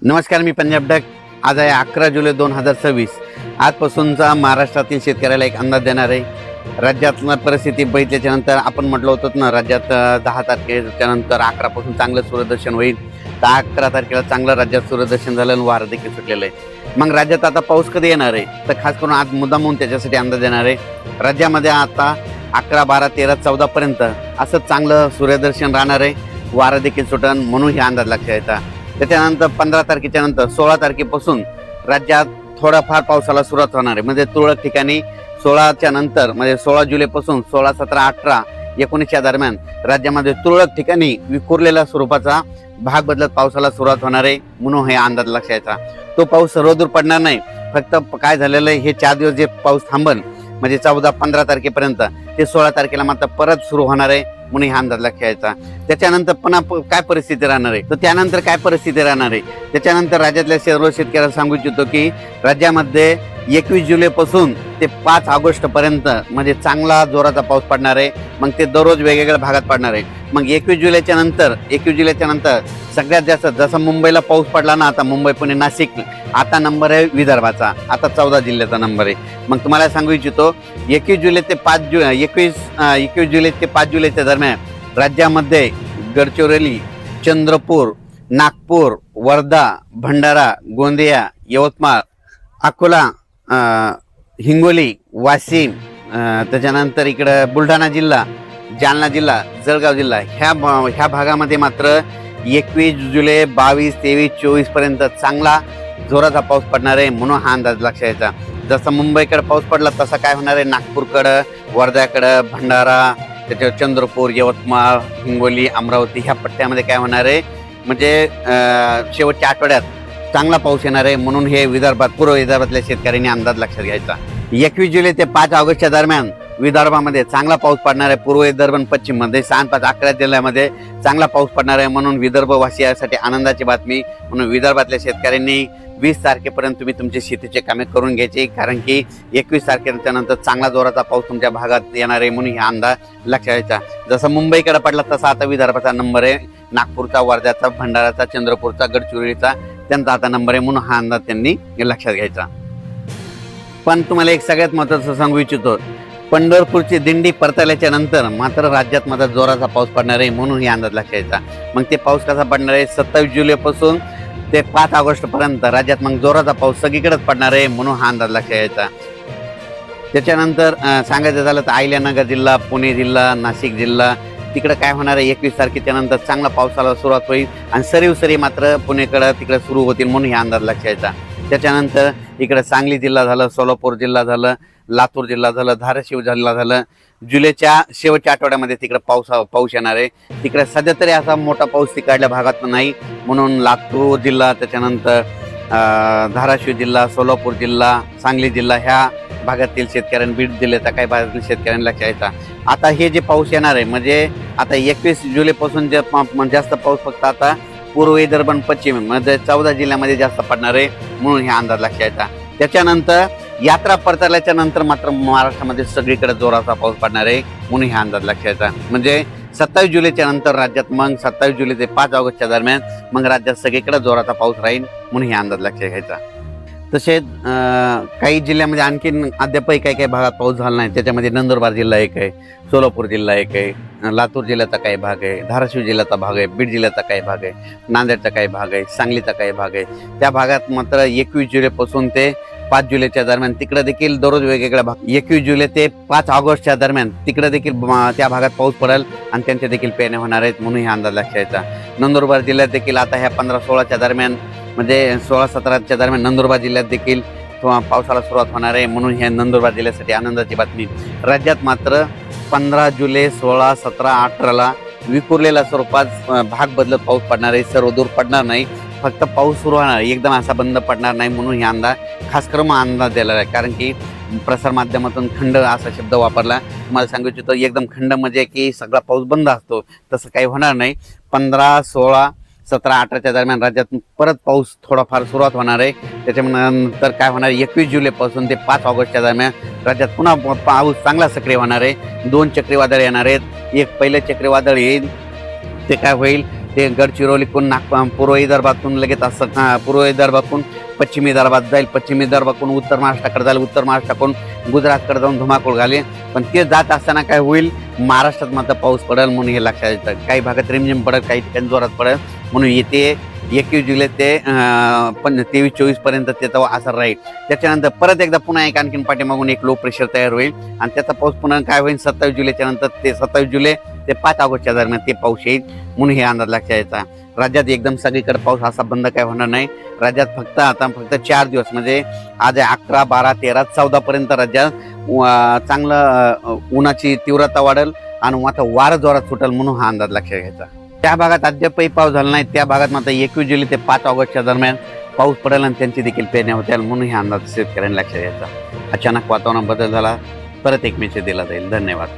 नमस्कार, मी पंजाब डक. आज आहे 11 जुलै 2026. आजपासूनचा महाराष्ट्रातील शेतकऱ्याला एक अंदाज देणार आहे. राज्यातलं परिस्थिती बघितल्याच्या नंतर आपण म्हटलं होतं ना, राज्यात 10 तारखेच्या नंतर 11 पासून चांगलं सूर्यदर्शन होईल. तर 11 तारखेला चांगलं राज्यात सूर्यदर्शन झालं आणि वारं देखील सुटलेलं आहे. मग राज्यात आता पाऊस कधी येणार आहे, तर खास करून आज मुद्दाम म्हणून त्याच्यासाठी अंदाज देणार आहे. राज्यामध्ये आता 11, 12, 13, 14 पर्यंत असं चांगलं सूर्यदर्शन राहणार आहे. वारं देखील सुटन म्हणून हे अंदाज लक्षात येतात. त्याच्यानंतर 15 तारखेच्या नंतर 16 तारखेपासून राज्यात थोडाफार पावसाला सुरुवात होणार आहे. म्हणजे तुरळक ठिकाणी 16च्या नंतर म्हणजे 16 जुलैपासून 16, 17, 18, 19 या दरम्यान राज्यामध्ये तुरळक ठिकाणी विखुरलेल्या स्वरूपाचा भाग बदलत पावसाला सुरुवात होणार आहे. म्हणून हे अंदाज लक्षात यायचा. तो पाऊस सर्वदूर पडणार नाही. फक्त काय झालेलं आहे, हे 4 दिवस जे पाऊस थांबल म्हणजे 14, 15 तारखेपर्यंत, ते 16 तारखेला मात्र परत सुरू होणार आहे. म्हणून हा अंदाज लक्षात यायचा. त्याच्यानंतर पुन्हा काय परिस्थिती राहणार आहे, तर त्यानंतर काय परिस्थिती राहणार आहे, त्याच्यानंतर राज्यातल्या सर्व शेतकऱ्यांना सांगू इच्छितो की राज्यामध्ये 21 जुलैपासून ते 5 ऑगस्ट पर्यंत म्हणजे चांगला जोराचा पाऊस पडणार आहे. मग ते दररोज वेगवेगळ्या भागात पडणार आहे. मग 21 जुलैच्या नंतर सगळ्यात जास्त जसं मुंबईला पाऊस पडला ना, आता मुंबई, पुणे, नाशिक, आता नंबर आहे विदर्भाचा. आता 14 जिल्ह्याचा नंबर आहे. मग तुम्हाला सांगू इच्छितो 21 जुलै ते 5 जुलैच्या दरम्यान राज्यामध्ये गडचिरोली, चंद्रपूर, नागपूर, वर्धा, भंडारा, गोंदिया, यवतमाळ, अकोला, हिंगोली, वाशिम, त्याच्यानंतर इकडं बुलढाणा जिल्हा, जालना जिल्हा, जळगाव जिल्हा, ह्या भागामध्ये मात्र 21 जुलै, 22, 23, 24 पर्यंत चांगला जोराचा पाऊस पडणार आहे. म्हणून हा अंदाज लक्षात यायचा. जसं मुंबईकडे पाऊस पडला तसा काय होणार आहे, नागपूरकडं, वर्ध्याकडं, भंडारा, त्याच्यावर चंद्रपूर, यवतमाळ, हिंगोली, अमरावती ह्या पट्ट्यामध्ये काय होणार आहे, म्हणजे शेवटच्या आठवड्यात चांगला पाऊस येणार आहे. म्हणून हे विदर्भात, पूर्व विदर्भातल्या शेतकऱ्यांनी अंदाज लक्षात घ्यायचा. 21 जुलै ते 5 ऑगस्टच्या दरम्यान विदर्भामध्ये चांगला पाऊस पडणार आहे. पूर्व विदर्भ आणि पश्चिम मध्ये 6, 5, 11 जिल्ह्यामध्ये चांगला पाऊस पडणार आहे. म्हणून विदर्भवासियांसाठी आनंदाची बातमी. म्हणून विदर्भातल्या शेतकऱ्यांनी 20 तारखेपर्यंत तुम्ही तुमची शेतीचे कामे करून घ्यायची, कारण की 21 तारखेच्या नंतर चांगला जोराचा पाऊस तुमच्या भागात येणार आहे. म्हणून हा अंदाज लक्षात घ्यायचा. जसं मुंबईकडे पडला तसा आता विदर्भाचा नंबर आहे. नागपूरचा, वर्ध्याचा, भंडाराचा, चंद्रपूरचा, गडचिरोलीचा त्यांचा आता नंबर आहे. म्हणून हा अंदाज त्यांनी लक्षात घ्यायचा. पण तुम्हाला एक सगळ्यात महत्त्वाचं सांगू इच्छितो, पंढरपूरची दिंडी परतल्याच्या नंतर मात्र राज्यात मात्र जोराचा पाऊस पडणार आहे. म्हणून हे अंदाज लक्षात यायचा. मग ते पाऊस कसा पडणार आहे, 27 जुलैपासून ते 5 ऑगस्ट पर्यंत राज्यात मग जोराचा पाऊस सगळीकडेच पडणार आहे. म्हणून हा अंदाज लक्षात यायचा. त्याच्यानंतर सांगायचं झालं तर अहिल्यानगर जिल्हा, पुणे जिल्हा, नाशिक जिल्हा, तिकडं काय होणार आहे, 21 तारखेच्या नंतर चांगला पावसाला सुरुवात होईल आणि सरी मात्र पुणेकडं तिकडे सुरू होतील. म्हणून हे अंदाज लक्षात यायचा. त्याच्यानंतर इकडे सांगली जिल्हा झालं, सोलापूर जिल्हा झालं, लातूर जिल्हा झालं, धाराशिव जिल्हा झालं. जुलैच्या शेवटच्या आठवड्यामध्ये तिकडे पाऊस येणार आहे. तिकडे सध्या तरी असा मोठा पाऊस तिकडल्या भागात नाही. म्हणून लातूर जिल्हा, त्याच्यानंतर धाराशिव जिल्हा, सोलापूर जिल्हा, सांगली जिल्हा ह्या भागातील शेतकऱ्यांनी, बीड जिल्ह्याच्या काही भागातील शेतकऱ्यांनी लक्षात यायचा. आता हे जे पाऊस येणार आहे म्हणजे आता 21 जुलैपासून जे जास्त पाऊस फक्त आता पूर्व विदर्भ आणि पश्चिम म्हणजे 14 जिल्ह्यामध्ये जास्त पडणार आहे. म्हणून हा अंदाज लक्षात यायचा. त्याच्यानंतर यात्रा परतल्याच्या नंतर मात्र महाराष्ट्रामध्ये सगळीकडे जोराचा पाऊस पडणार आहे. म्हणून हा अंदाज लक्षात यायचा. म्हणजे 27 जुलैच्या नंतर राज्यात मग 27 जुलै ते 5 ऑगस्टच्या दरम्यान मग राज्यात सगळीकडे जोराचा पाऊस राहील. म्हणून हा अंदाज लक्षात घ्यायचा. तसेच काही जिल्ह्यामध्ये आणखीन अद्यापही काही भागात पाऊस झाला नाही. त्याच्यामध्ये नंदुरबार जिल्हा एक आहे, सोलापूर जिल्हा एक आहे, लातूर जिल्ह्याचा काही भाग आहे, धाराशिव जिल्ह्याचा भाग आहे, बीड जिल्ह्याचा काही भाग आहे, नांदेडचा काही भाग आहे, सांगलीचा काही भाग आहे. त्या भागात मात्र 21 जुलैपासून ते 5 जुलैच्या दरम्यान तिकडे देखील दररोज वेगवेगळ्या भाग, 21 जुलै ते 5 ऑगस्टच्या दरम्यान तिकडे देखील त्या भागात पाऊस पडेल आणि त्यांच्या देखील पेरण्या होणार आहेत. म्हणून हा अंदाज लक्षात यायचा. नंदुरबार जिल्ह्यात देखील आता ह्या 15-16च्या दरम्यान म्हणजे 16-17च्या दरम्यान नंदुरबार जिल्ह्यात देखील पावसाला सुरुवात होणार आहे. म्हणून ह्या नंदुरबार जिल्ह्यासाठी आनंदाची बातमी. राज्यात मात्र 15 जुलै, 16, 17, 18ला विखुरलेल्या स्वरूपात भाग बदलत पाऊस पडणार आहे. सर्वदूर पडणार नाही, फक्त पाऊस सुरू होणार, एकदम असा बंद पडणार नाही. म्हणून हे अंदाज खास करून अंदाज दिलेला आहे. कारण की प्रसार माध्यमातून खंड असा शब्द वापरला. तुम्हाला सांगू इच्छितो एकदम खंड म्हणजे की सगळा पाऊस बंद असतो, तसं काही होणार नाही. 15, 16, 17, 18च्या दरम्यान राज्यात परत पाऊस थोडाफार सुरुवात होणार आहे. त्याच्यानंतर काय होणार, 21 जुलैपासून ते 5 ऑगस्टच्या दरम्यान राज्यात पुन्हा पाऊस चांगला सक्रिय होणार आहे. 2 चक्रीवादळ येणार आहेत. एक पहिलं चक्रीवादळ येईल ते काय होईल, ते गडचिरोलीकडून पूर्व विदर्भातून लगेच असं पूर्व विदर्भातून पश्चिमी विदर्भात जाईल, पश्चिमी विदर्भाकडून उत्तर महाराष्ट्राकडे जाईल, उत्तर महाराष्ट्राकडून गुजरातकडे जाऊन धुमाकूळ घालेल. पण ते जात असताना काय होईल, महाराष्ट्रात मात्र पाऊस पडेल म्हणून हे लक्षात येतं. काही भागात रिमझिम पडेल, काही ठिकाणी जोरात पडेल. म्हणून येते 21 जुलै ते 23-24 पर्यंत त्याचा असर राहील. त्याच्यानंतर परत एकदा पुन्हा एक आणखीन पाठीमागून एक लो प्रेशर तयार होईल आणि त्याचा पाऊस पुन्हा काय होईल 27 जुलैच्या नंतर ते 27 जुलै ते 5 ऑगस्टच्या दरम्यान ते पाऊस येईल. म्हणून हे अंदाज लक्षात यायचा. राज्यात एकदम सगळीकडे पाऊस असा बंद काय होणार नाही. राज्यात फक्त 4 दिवस म्हणजे आज 11, 12, 13, 14 पर्यंत राज्यात चांगलं उन्हाची तीव्रता वाढेल आणि मात्र वारं जोरात सुटेल. म्हणून हा अंदाज लक्षात घ्यायचा. त्या भागात अद्यापही पाऊस झाला नाही, त्या भागात मात्र 21 जुलै ते 5 ऑगस्टच्या दरम्यान पाऊस पडेल आणि त्यांची देखील पेरण्या होतील. म्हणून हे अंदाज शेतकऱ्यांनी लक्षात घ्यायचा. अचानक वातावरण बदल झाला, परत एक मेसेज दिला जाईल. धन्यवाद.